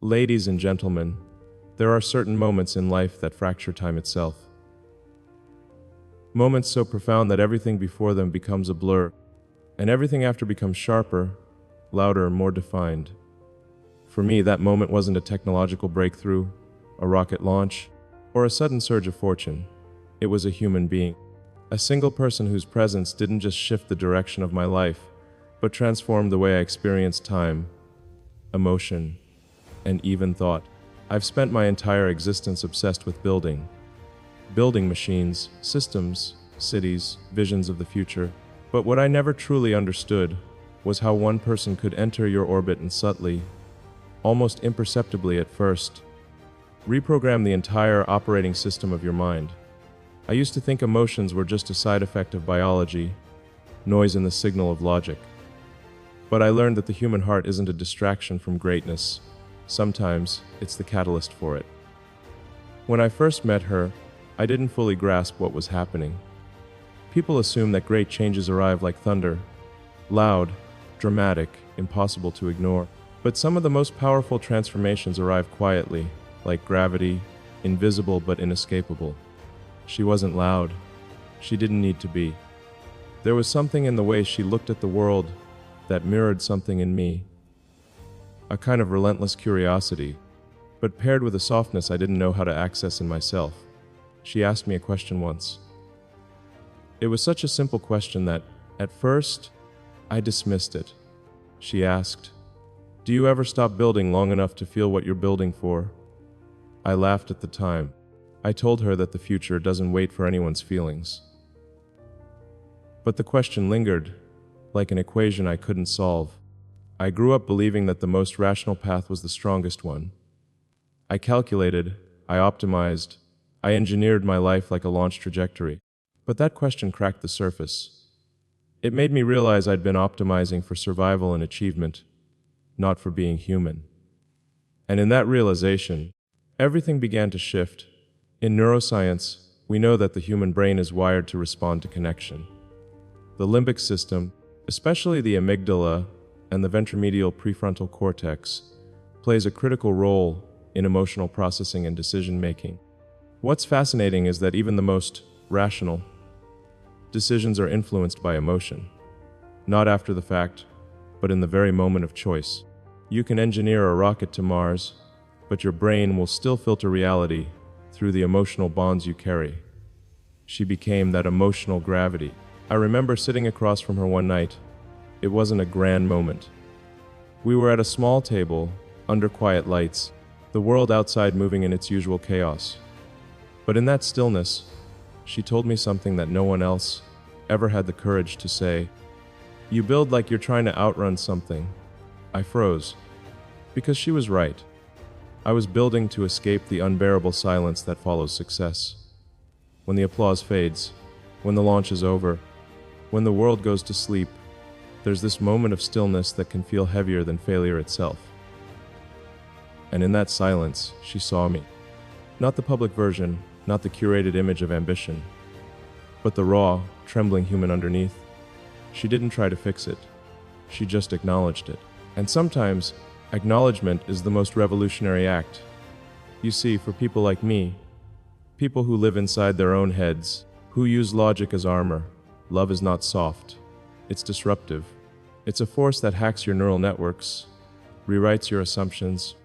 Ladies and gentlemen, there are certain moments in life that fracture time itself. Moments so profound that everything before them becomes a blur, and everything after becomes sharper, louder, more defined. For me, that moment wasn't a technological breakthrough, a rocket launch, or a sudden surge of fortune. It was a human being, a single person whose presence didn't just shift the direction of my life, but transformed the way I experienced time, emotion, and even thought. I've spent my entire existence obsessed with building machines, systems, cities, visions of the future. But what I never truly understood was how one person could enter your orbit and subtly, almost imperceptibly at first, reprogram the entire operating system of your mind. I used to think emotions were just a side effect of biology, noise in the signal of logic. But I learned that the human heart isn't a distraction from greatness. Sometimes it's the catalyst for it. When I first met her, I didn't fully grasp what was happening. People assume that great changes arrive like thunder, loud, dramatic, impossible to ignore. But some of the most powerful transformations arrive quietly, like gravity, invisible but inescapable. She wasn't loud. She didn't need to be. There was something in the way she looked at the world that mirrored something in me. A kind of relentless curiosity, but paired with a softness I didn't know how to access in myself. She asked me a question once. It was such a simple question that, at first, I dismissed it. She asked, "Do you ever stop building long enough to feel what you're building for?" I laughed at the time. I told her that the future doesn't wait for anyone's feelings. But the question lingered, like an equation I couldn't solve. I grew up believing that the most rational path was the strongest one. I calculated, I optimized, I engineered my life like a launch trajectory. But that question cracked the surface. It made me realize I'd been optimizing for survival and achievement, not for being human. And in that realization, everything began to shift. In neuroscience, we know that the human brain is wired to respond to connection. The limbic system, especially the amygdala and the ventromedial prefrontal cortex, plays a critical role in emotional processing and decision-making. What's fascinating is that even the most rational decisions are influenced by emotion, not after the fact, but in the very moment of choice. You can engineer a rocket to Mars, but your brain will still filter reality through the emotional bonds you carry. She became that emotional gravity. I remember sitting across from her one night. It wasn't a grand moment. We were at a small table, under quiet lights, the world outside moving in its usual chaos. But in that stillness, she told me something that no one else ever had the courage to say. "You build like you're trying to outrun something." I froze, because she was right. I was building to escape the unbearable silence that follows success. When the applause fades, when the launch is over, when the world goes to sleep, there's this moment of stillness that can feel heavier than failure itself. And in that silence, she saw me. Not the public version, not the curated image of ambition, but the raw, trembling human underneath. She didn't try to fix it. She just acknowledged it. And sometimes, acknowledgement is the most revolutionary act. You see, for people like me, people who live inside their own heads, who use logic as armor, love is not soft. It's disruptive. It's a force that hacks your neural networks, rewrites your assumptions,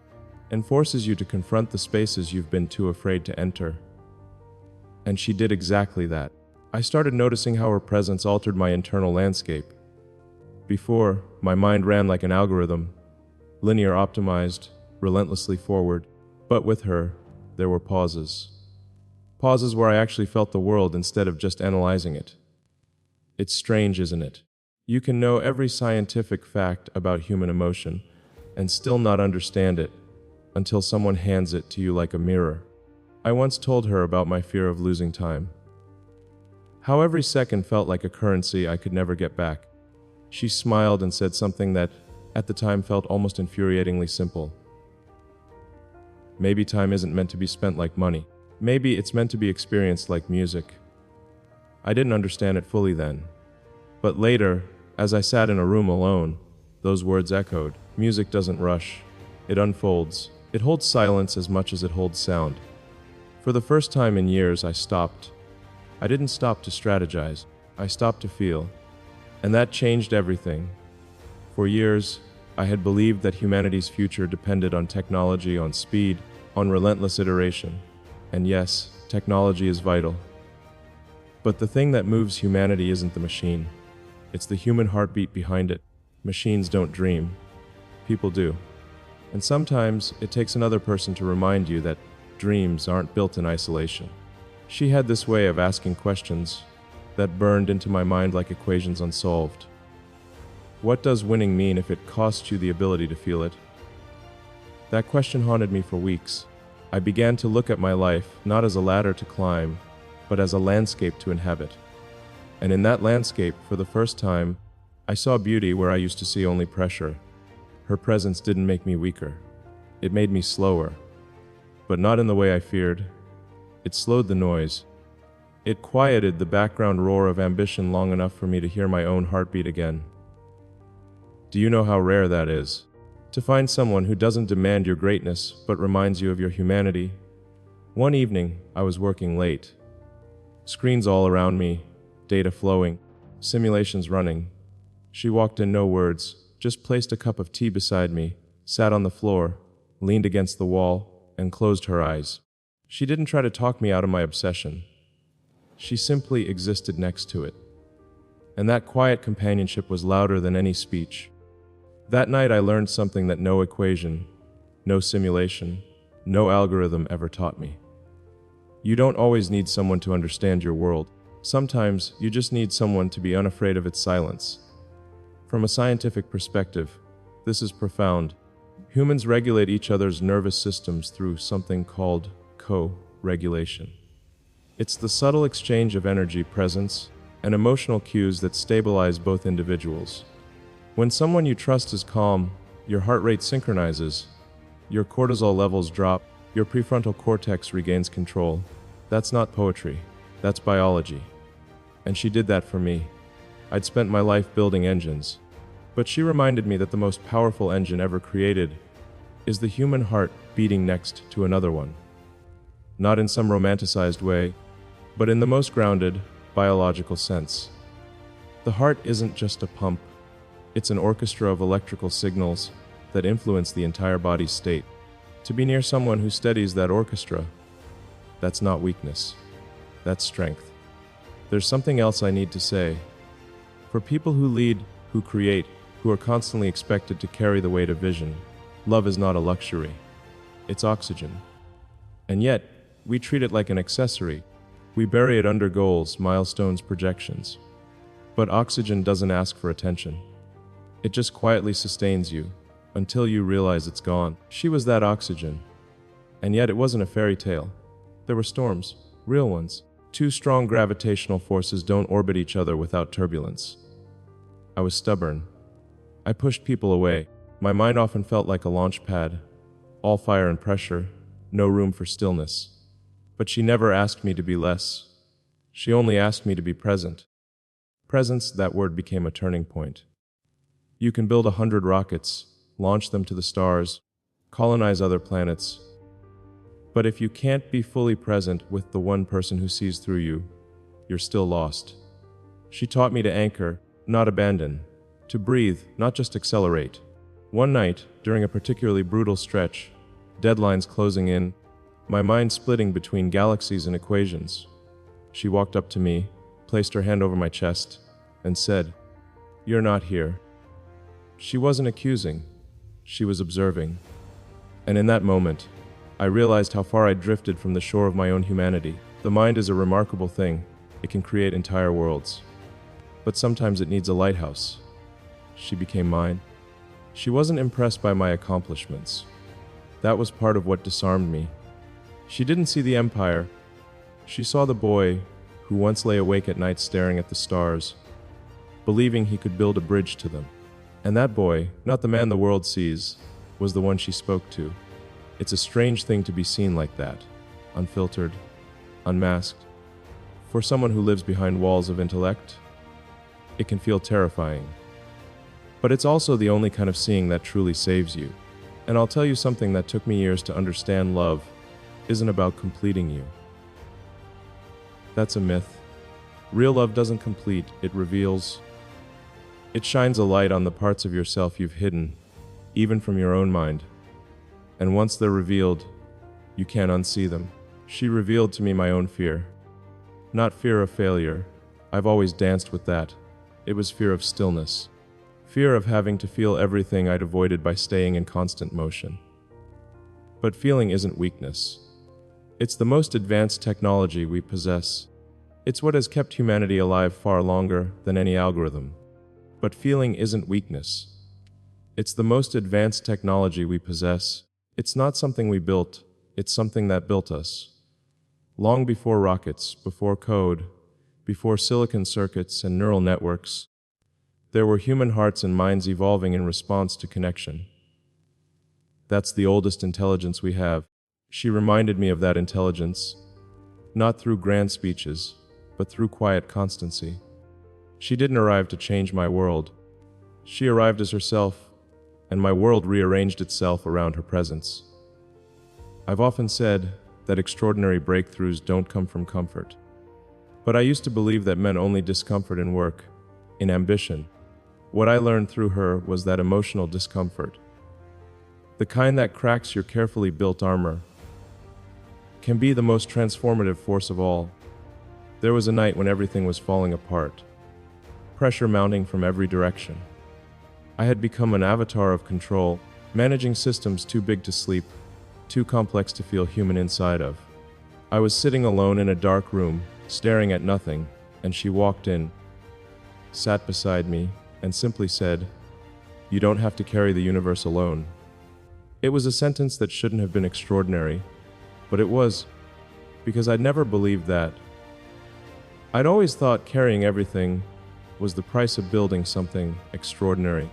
and forces you to confront the spaces you've been too afraid to enter. And she did exactly that. I started noticing how her presence altered my internal landscape. Before, my mind ran like an algorithm, linear optimized, relentlessly forward. But with her, there were pauses. Pauses where I actually felt the world instead of just analyzing it. It's strange, isn't it? You can know every scientific fact about human emotion and still not understand it until someone hands it to you like a mirror. I once told her about my fear of losing time. How every second felt like a currency I could never get back. She smiled and said something that, at the time, felt almost infuriatingly simple. Maybe time isn't meant to be spent like money. Maybe it's meant to be experienced like music. I didn't understand it fully then. But later, as I sat in a room alone, those words echoed. Music doesn't rush. It unfolds, It holds silence as much as it holds sound. For the first time in years, I stopped. I didn't stop to strategize. I stopped to feel. And that changed everything. For years, I had believed that humanity's future depended on technology, on speed, on relentless iteration. And yes, technology is vital. But the thing that moves humanity isn't the machine. It's the human heartbeat behind it. Machines don't dream. People do. And sometimes it takes another person to remind you that dreams aren't built in isolation. She had this way of asking questions that burned into my mind like equations unsolved. What does winning mean if it costs you the ability to feel it? That question haunted me for weeks. I began to look at my life not as a ladder to climb, but as a landscape to inhabit. And in that landscape, for the first time, I saw beauty where I used to see only pressure. Her presence didn't make me weaker. It made me slower. But not in the way I feared. It slowed the noise. It quieted the background roar of ambition long enough for me to hear my own heartbeat again. Do you know how rare that is? To find someone who doesn't demand your greatness, but reminds you of your humanity. One evening, I was working late. Screens all around me, data flowing, simulations running. She walked in, no words, just placed a cup of tea beside me, sat on the floor, leaned against the wall, and closed her eyes. She didn't try to talk me out of my obsession. She simply existed next to it. And that quiet companionship was louder than any speech. That night I learned something that no equation, no simulation, no algorithm ever taught me. You don't always need someone to understand your world. Sometimes you just need someone to be unafraid of its silence. From a scientific perspective, this is profound. Humans regulate each other's nervous systems through something called co-regulation. It's the subtle exchange of energy, presence, and emotional cues that stabilize both individuals. When someone you trust is calm, your heart rate synchronizes, your cortisol levels drop, your prefrontal cortex regains control. That's not poetry, that's biology. And she did that for me. I'd spent my life building engines, but she reminded me that the most powerful engine ever created is the human heart beating next to another one. Not in some romanticized way, but in the most grounded, biological sense. The heart isn't just a pump, it's an orchestra of electrical signals that influence the entire body's state. To be near someone who steadies that orchestra, that's not weakness, that's strength. There's something else I need to say. For people who lead, who create, who are constantly expected to carry the weight of vision, love is not a luxury, it's oxygen. And yet, we treat it like an accessory. We bury it under goals, milestones, projections. But oxygen doesn't ask for attention. It just quietly sustains you until you realize it's gone. She was that oxygen. And yet it wasn't a fairy tale. There were storms, real ones. Two strong gravitational forces don't orbit each other without turbulence. I was stubborn. I pushed people away. My mind often felt like a launch pad. All fire and pressure, no room for stillness. But she never asked me to be less. She only asked me to be present. Presence, that word became a turning point. You can build 100 rockets, launch them to the stars, colonize other planets. But if you can't be fully present with the one person who sees through you, you're still lost. She taught me to anchor, not abandon, to breathe, not just accelerate. One night, during a particularly brutal stretch, deadlines closing in, my mind splitting between galaxies and equations, she walked up to me, placed her hand over my chest, and said, "You're not here." She wasn't accusing, she was observing. And in that moment, I realized how far I'd drifted from the shore of my own humanity. The mind is a remarkable thing. It can create entire worlds. But sometimes it needs a lighthouse. She became mine. She wasn't impressed by my accomplishments. That was part of what disarmed me. She didn't see the empire. She saw the boy who once lay awake at night staring at the stars, believing he could build a bridge to them. And that boy, not the man the world sees, was the one she spoke to. It's a strange thing to be seen like that, unfiltered, unmasked. For someone who lives behind walls of intellect, it can feel terrifying. But it's also the only kind of seeing that truly saves you. And I'll tell you something that took me years to understand: love isn't about completing you. That's a myth. Real love doesn't complete, it reveals. It shines a light on the parts of yourself you've hidden, even from your own mind. And once they're revealed, you can't unsee them. She revealed to me my own fear. Not fear of failure. I've always danced with that. It was fear of stillness. Fear of having to feel everything I'd avoided by staying in constant motion. But feeling isn't weakness. It's the most advanced technology we possess. It's what has kept humanity alive far longer than any algorithm. But feeling isn't weakness. It's the most advanced technology we possess. It's not something we built, it's something that built us. Long before rockets, before code, before silicon circuits and neural networks, there were human hearts and minds evolving in response to connection. That's the oldest intelligence we have. She reminded me of that intelligence, not through grand speeches, but through quiet constancy. She didn't arrive to change my world. She arrived as herself, and my world rearranged itself around her presence. I've often said that extraordinary breakthroughs don't come from comfort. But I used to believe that meant only discomfort in work, in ambition. What I learned through her was that emotional discomfort, the kind that cracks your carefully built armor, can be the most transformative force of all. There was a night when everything was falling apart, pressure mounting from every direction. I had become an avatar of control, managing systems too big to sleep, too complex to feel human inside of. I was sitting alone in a dark room, staring at nothing, and she walked in, sat beside me, and simply said, "You don't have to carry the universe alone." It was a sentence that shouldn't have been extraordinary, but it was, because I'd never believed that. I'd always thought carrying everything was the price of building something extraordinary.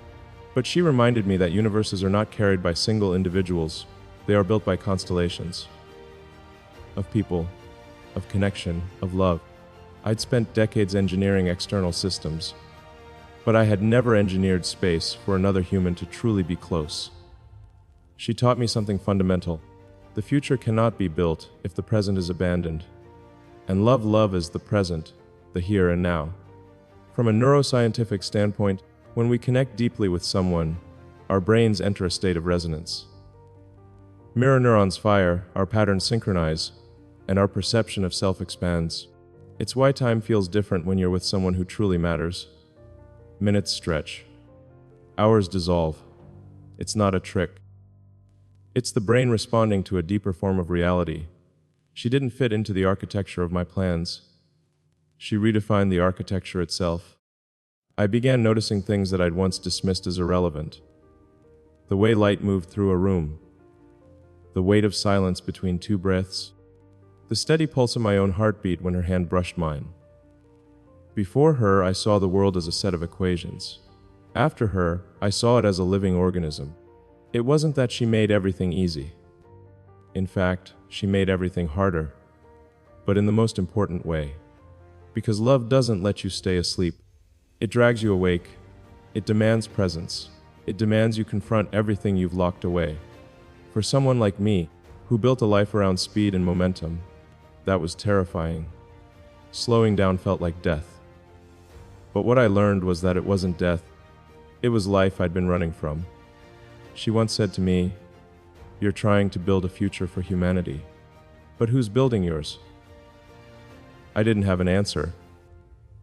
But she reminded me that universes are not carried by single individuals, they are built by constellations. Of people, of connection, of love. I'd spent decades engineering external systems, but I had never engineered space for another human to truly be close. She taught me something fundamental. The future cannot be built if the present is abandoned. And love is the present, the here and now. From a neuroscientific standpoint, when we connect deeply with someone, our brains enter a state of resonance. Mirror neurons fire, our patterns synchronize, and our perception of self expands. It's why time feels different when you're with someone who truly matters. Minutes stretch. Hours dissolve. It's not a trick. It's the brain responding to a deeper form of reality. She didn't fit into the architecture of my plans. She redefined the architecture itself. I began noticing things that I'd once dismissed as irrelevant. The way light moved through a room. The weight of silence between two breaths. The steady pulse of my own heartbeat when her hand brushed mine. Before her, I saw the world as a set of equations. After her, I saw it as a living organism. It wasn't that she made everything easy. In fact, she made everything harder, but in the most important way. Because love doesn't let you stay asleep. It drags you awake. It demands presence. It demands you confront everything you've locked away. For someone like me, who built a life around speed and momentum, that was terrifying. Slowing down felt like death. But what I learned was that it wasn't death. It was life I'd been running from. She once said to me, "You're trying to build a future for humanity. But who's building yours?" I didn't have an answer.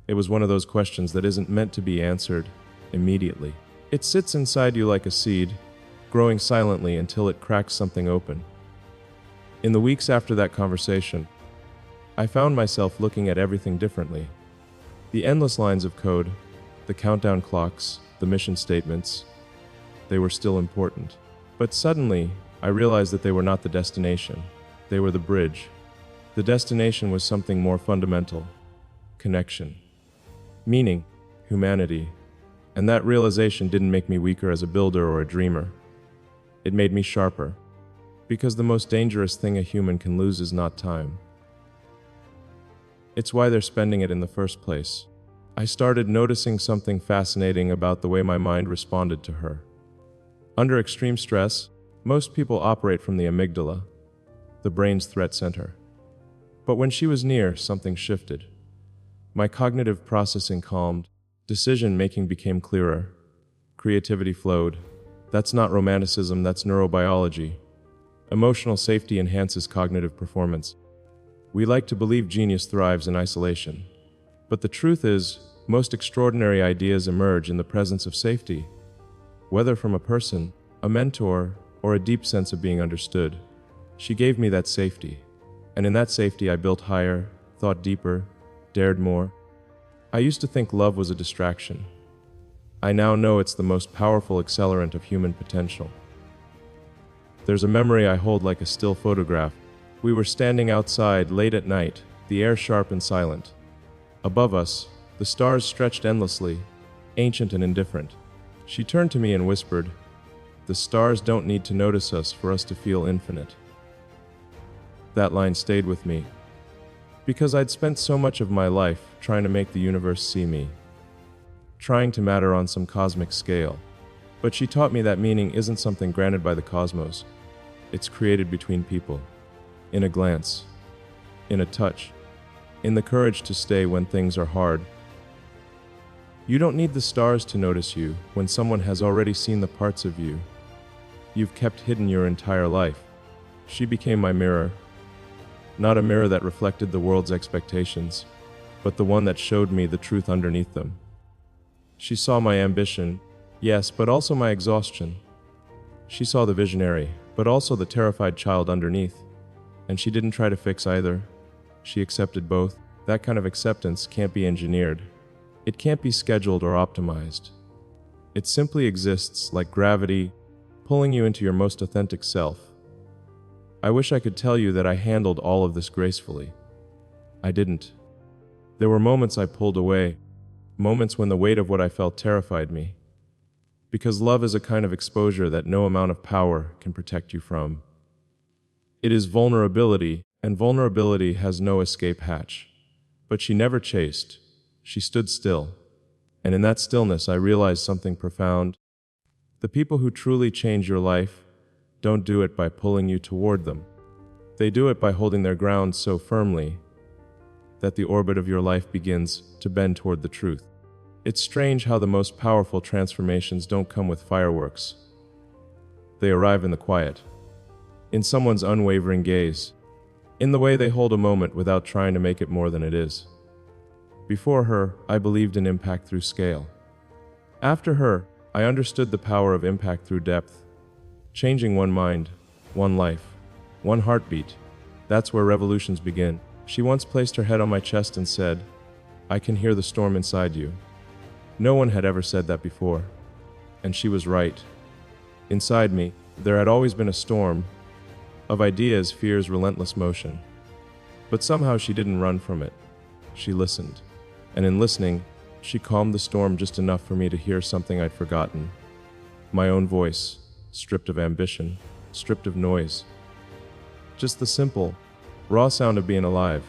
It was one of those questions that isn't meant to be answered immediately. It sits inside you like a seed, growing silently until it cracks something open. In the weeks after that conversation, I found myself looking at everything differently. The endless lines of code, the countdown clocks, the mission statements, they were still important. But suddenly, I realized that they were not the destination. They were the bridge. The destination was something more fundamental: connection, meaning, humanity. And that realization didn't make me weaker as a builder or a dreamer. It made me sharper. Because the most dangerous thing a human can lose is not time. It's why they're spending it in the first place. I started noticing something fascinating about the way my mind responded to her. Under extreme stress, Most people operate from the amygdala, the brain's threat center. But when she was near, something shifted. My cognitive processing calmed, decision-making became clearer, creativity flowed. That's not romanticism, that's neurobiology. Emotional safety enhances cognitive performance. We like to believe genius thrives in isolation. But the truth is, most extraordinary ideas emerge in the presence of safety, whether from a person, a mentor, or a deep sense of being understood. She gave me that safety, and in that safety I built higher, thought deeper, dared more. I used to think love was a distraction. I now know it's the most powerful accelerant of human potential. There's a memory I hold like a still photograph. We were standing outside late at night, the air sharp and silent. Above us, the stars stretched endlessly, ancient and indifferent. She turned to me and whispered, "The stars don't need to notice us for us to feel infinite." That line stayed with me, because I'd spent so much of my life trying to make the universe see me, trying to matter on some cosmic scale. But she taught me that meaning isn't something granted by the cosmos. It's created between people, in a glance, in a touch, in the courage to stay when things are hard. You don't need the stars to notice you when someone has already seen the parts of you you've kept hidden your entire life. She became my mirror, not a mirror that reflected the world's expectations, but the one that showed me the truth underneath them. She saw my ambition, yes, but also my exhaustion. She saw the visionary, but also the terrified child underneath. And she didn't try to fix either. She accepted both. That kind of acceptance can't be engineered. It can't be scheduled or optimized. It simply exists like gravity, pulling you into your most authentic self. I wish I could tell you that I handled all of this gracefully. I didn't. There were moments I pulled away, moments when the weight of what I felt terrified me. Because love is a kind of exposure that no amount of power can protect you from. It is vulnerability, and vulnerability has no escape hatch. But she never chased. She stood still. And in that stillness, I realized something profound. The people who truly change your life don't do it by pulling you toward them. They do it by holding their ground so firmly that the orbit of your life begins to bend toward the truth. It's strange how the most powerful transformations don't come with fireworks. They arrive in the quiet, in someone's unwavering gaze, in the way they hold a moment without trying to make it more than it is. Before her, I believed in impact through scale. After her, I understood the power of impact through depth. Changing one mind, one life, one heartbeat. That's where revolutions begin. She once placed her head on my chest and said, "I can hear the storm inside you." No one had ever said that before. And she was right. Inside me, there had always been a storm of ideas, fears, relentless motion. But somehow she didn't run from it. She listened. And in listening, she calmed the storm just enough for me to hear something I'd forgotten. My own voice, stripped of ambition, stripped of noise. Just the simple, raw sound of being alive.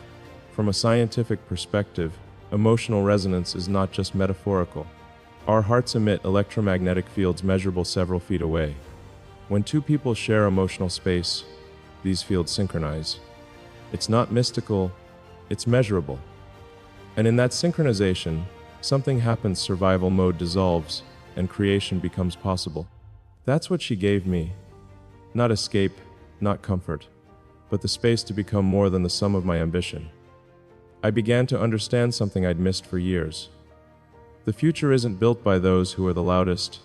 From a scientific perspective, emotional resonance is not just metaphorical. Our hearts emit electromagnetic fields measurable several feet away. When two people share emotional space, these fields synchronize. It's not mystical, it's measurable. And in that synchronization, something happens, survival mode dissolves, and creation becomes possible. That's what she gave me. Not escape, not comfort, but the space to become more than the sum of my ambition. I began to understand something I'd missed for years. The future isn't built by those who are the loudest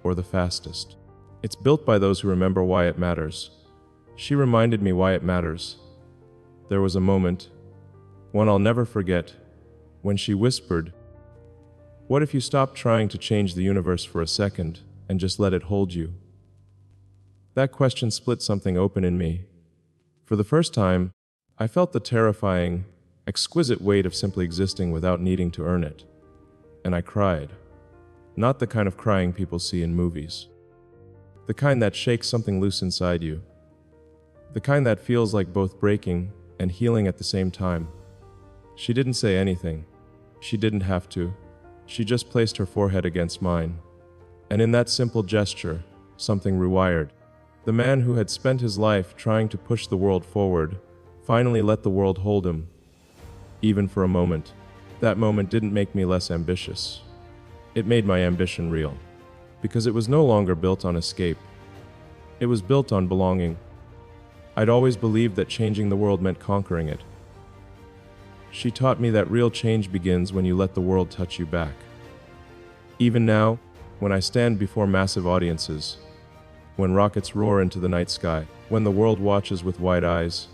or the fastest. It's built by those who remember why it matters. She reminded me why it matters. There was a moment, one I'll never forget, when she whispered, "What if you stopped trying to change the universe for a second and just let it hold you?" That question split something open in me. For the first time, I felt the terrifying, exquisite weight of simply existing without needing to earn it. And I cried. Not the kind of crying people see in movies. The kind that shakes something loose inside you. The kind that feels like both breaking and healing at the same time. She didn't say anything. She didn't have to. She just placed her forehead against mine. And in that simple gesture, something rewired. The man who had spent his life trying to push the world forward finally let the world hold him, even for a moment. That moment didn't make me less ambitious. It made my ambition real, because it was no longer built on escape. It was built on belonging. I'd always believed that changing the world meant conquering it. She taught me that real change begins when you let the world touch you back. Even now, when I stand before massive audiences, when rockets roar into the night sky, when the world watches with wide eyes,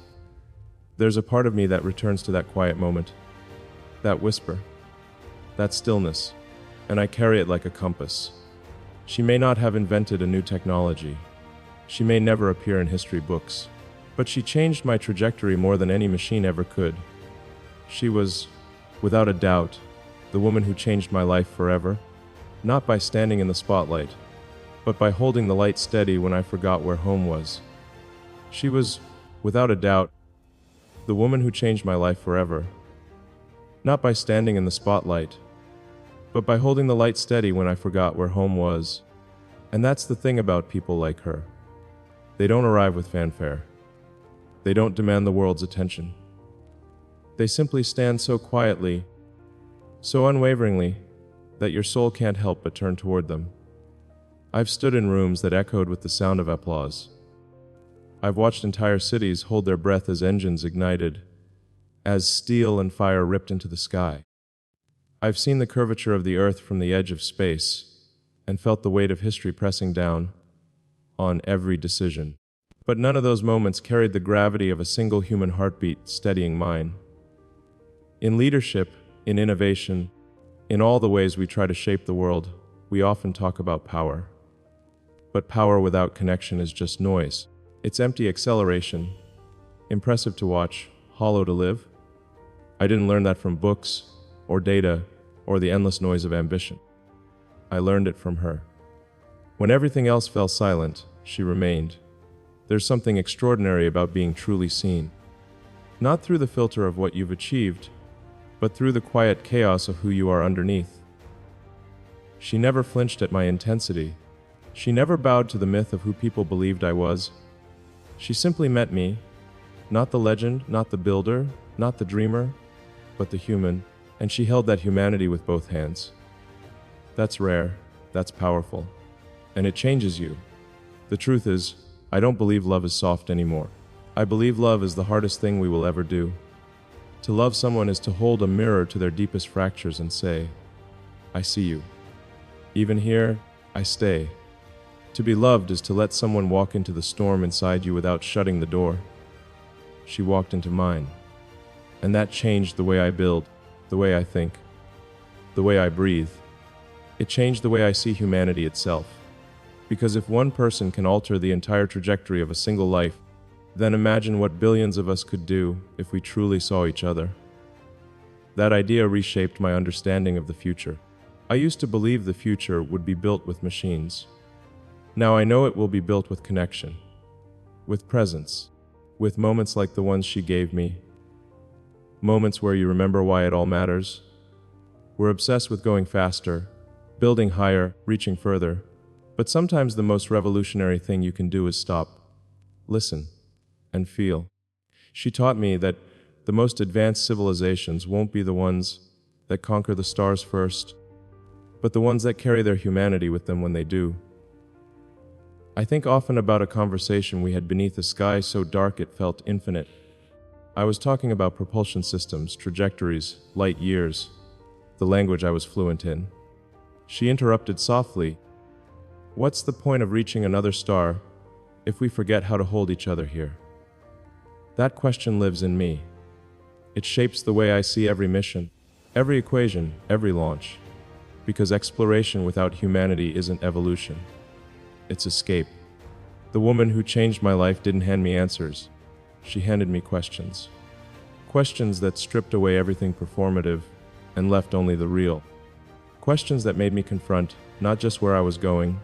there's a part of me that returns to that quiet moment, that whisper, that stillness, and I carry it like a compass. She may not have invented a new technology. She may never appear in history books, but she changed my trajectory more than any machine ever could. She was, without a doubt, the woman who changed my life forever, not by standing in the spotlight, but by holding the light steady when I forgot where home was. She was, without a doubt, the woman who changed my life forever, not by standing in the spotlight, but by holding the light steady when I forgot where home was. And that's the thing about people like her. They don't arrive with fanfare. They don't demand the world's attention. They simply stand so quietly, so unwaveringly, that your soul can't help but turn toward them. I've stood in rooms that echoed with the sound of applause. I've watched entire cities hold their breath as engines ignited, as steel and fire ripped into the sky. I've seen the curvature of the earth from the edge of space, and felt the weight of history pressing down on every decision. But none of those moments carried the gravity of a single human heartbeat steadying mine. In leadership, in innovation, in all the ways we try to shape the world, we often talk about power. But power without connection is just noise. It's empty acceleration, impressive to watch, hollow to live. I didn't learn that from books, or data, or the endless noise of ambition. I learned it from her. When everything else fell silent, she remained. There's something extraordinary about being truly seen. Not through the filter of what you've achieved, but through the quiet chaos of who you are underneath. She never flinched at my intensity. She never bowed to the myth of who people believed I was. She simply met me, not the legend, not the builder, not the dreamer, but the human, and she held that humanity with both hands. That's rare, that's powerful, and it changes you. The truth is, I don't believe love is soft anymore. I believe love is the hardest thing we will ever do. To love someone is to hold a mirror to their deepest fractures and say, I see you. Even here, I stay. To be loved is to let someone walk into the storm inside you without shutting the door. She walked into mine, and that changed the way I build, the way I think, the way I breathe. It changed the way I see humanity itself. Because if one person can alter the entire trajectory of a single life, then imagine what billions of us could do if we truly saw each other. That idea reshaped my understanding of the future. I used to believe the future would be built with machines. Now I know it will be built with connection, with presence, with moments like the ones she gave me. Moments where you remember why it all matters. We're obsessed with going faster, building higher, reaching further. But sometimes the most revolutionary thing you can do is stop, listen, and feel. She taught me that the most advanced civilizations won't be the ones that conquer the stars first, but the ones that carry their humanity with them when they do. I think often about a conversation we had beneath a sky so dark it felt infinite. I was talking about propulsion systems, trajectories, light years, the language I was fluent in. She interrupted softly. What's the point of reaching another star if we forget how to hold each other here? That question lives in me. It shapes the way I see every mission, every equation, every launch. Because exploration without humanity isn't evolution. It's escape. The woman who changed my life didn't hand me answers. She handed me questions. Questions that stripped away everything performative and left only the real. Questions that made me confront not just where I was going,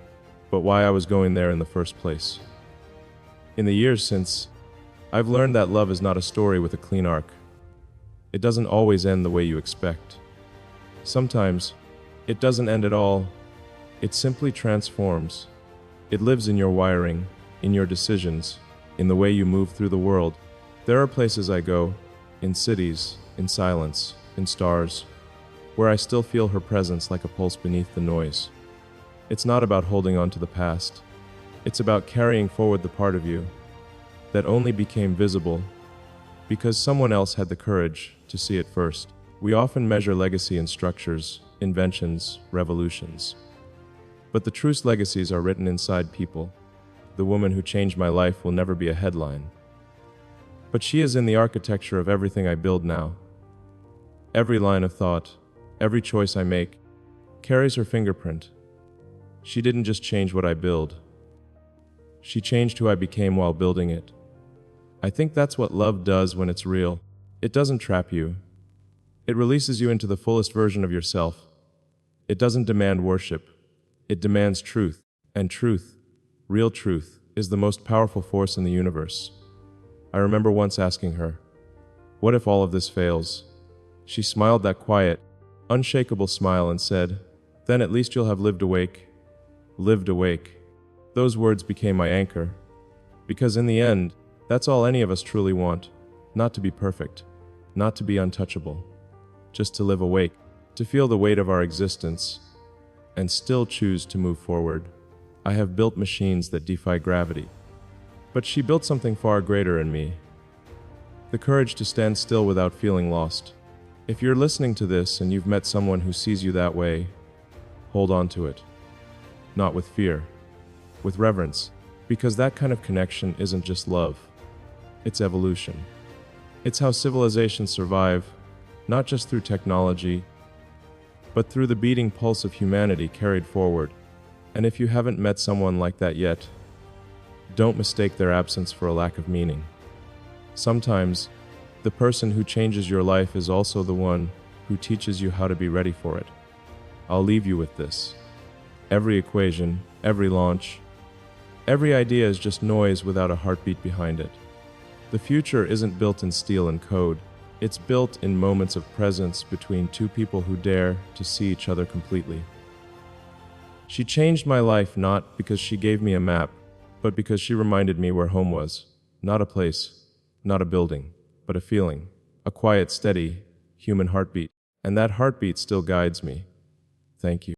but why I was going there in the first place. In the years since, I've learned that love is not a story with a clean arc. It doesn't always end the way you expect. Sometimes, it doesn't end at all. It simply transforms. It lives in your wiring, in your decisions, in the way you move through the world. There are places I go, in cities, in silence, in stars, where I still feel her presence like a pulse beneath the noise. It's not about holding on to the past. It's about carrying forward the part of you that only became visible because someone else had the courage to see it first. We often measure legacy in structures, inventions, revolutions. But the truest legacies are written inside people. The woman who changed my life will never be a headline. But she is in the architecture of everything I build now. Every line of thought, every choice I make, carries her fingerprint. She didn't just change what I build. She changed who I became while building it. I think that's what love does when it's real. It doesn't trap you. It releases you into the fullest version of yourself. It doesn't demand worship. It demands truth. And truth, real truth, is the most powerful force in the universe. I remember once asking her, "What if all of this fails?" She smiled that quiet, unshakable smile and said, "Then at least you'll have lived awake." Lived awake. Those words became my anchor. Because in the end, that's all any of us truly want. Not to be perfect. Not to be untouchable. Just to live awake. To feel the weight of our existence. And still choose to move forward. I have built machines that defy gravity. But she built something far greater in me. The courage to stand still without feeling lost. If you're listening to this and you've met someone who sees you that way, hold on to it. Not with fear, with reverence, because that kind of connection isn't just love. It's evolution. It's how civilizations survive, not just through technology, but through the beating pulse of humanity carried forward. And if you haven't met someone like that yet, don't mistake their absence for a lack of meaning. Sometimes, the person who changes your life is also the one who teaches you how to be ready for it. I'll leave you with this. Every equation, every launch, every idea is just noise without a heartbeat behind it. The future isn't built in steel and code. It's built in moments of presence between two people who dare to see each other completely. She changed my life not because she gave me a map, but because she reminded me where home was. Not a place, not a building, but a feeling. A quiet, steady, human heartbeat. And that heartbeat still guides me. Thank you.